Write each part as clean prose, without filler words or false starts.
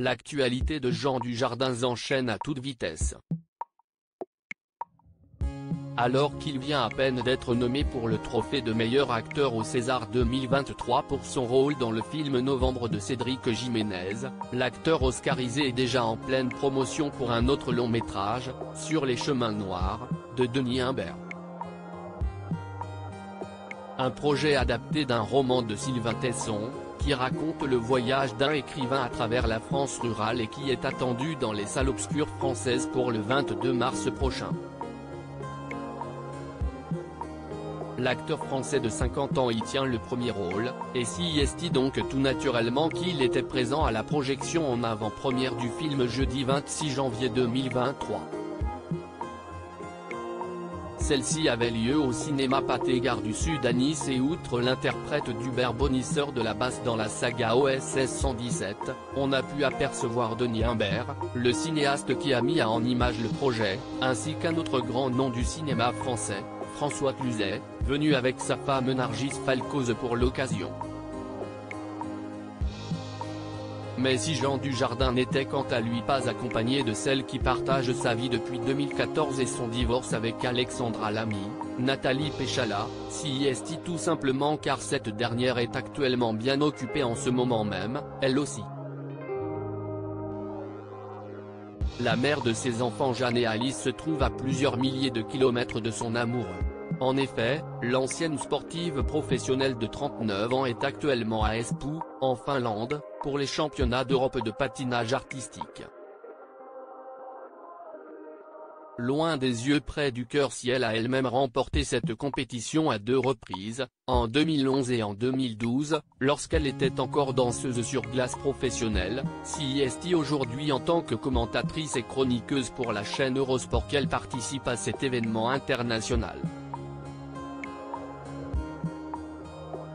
l'actualité de Jean Dujardin s'enchaîne à toute vitesse. Alors qu'il vient à peine d'être nommé pour le trophée de meilleur acteur au César 2023 pour son rôle dans le film Novembre de Cédric Jiménez, l'acteur oscarisé est déjà en pleine promotion pour un autre long métrage, Sur les chemins noirs, de Denis Imbert. Un projet adapté d'un roman de Sylvain Tesson, qui raconte le voyage d'un écrivain à travers la France rurale et qui est attendu dans les salles obscures françaises pour le 22 mars prochain. L'acteur français de 50 ans y tient le premier rôle, et s'y est donc tout naturellement qu'il était présent à la projection en avant-première du film jeudi 26 janvier 2023. Celle-ci avait lieu au cinéma Pathé Gare du Sud à Nice et outre l'interprète d'Hubert Bonisseur de la basse dans la saga OSS 117, on a pu apercevoir Denis Imbert, le cinéaste qui a mis en image le projet, ainsi qu'un autre grand nom du cinéma français, François Cluzet, venu avec sa femme Nargis Falcoz pour l'occasion. Mais si Jean Dujardin n'était quant à lui pas accompagné de celle qui partage sa vie depuis 2014 et son divorce avec Alexandra Lamy, Nathalie Péchala, s'y est tout simplement car cette dernière est actuellement bien occupée en ce moment même, elle aussi. La mère de ses enfants Jeanne et Alice se trouve à plusieurs milliers de kilomètres de son amoureux. En effet, l'ancienne sportive professionnelle de 39 ans est actuellement à Espoo, en Finlande, pour les championnats d'Europe de patinage artistique. Loin des yeux près du cœur si elle a elle-même remporté cette compétition à 2 reprises, en 2011 et en 2012, lorsqu'elle était encore danseuse sur glace professionnelle, s'y est aujourd'hui en tant que commentatrice et chroniqueuse pour la chaîne Eurosport qu'elle participe à cet événement international.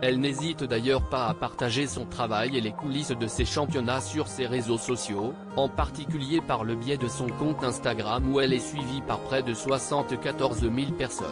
Elle n'hésite d'ailleurs pas à partager son travail et les coulisses de ses championnats sur ses réseaux sociaux, en particulier par le biais de son compte Instagram où elle est suivie par près de 74 000 personnes.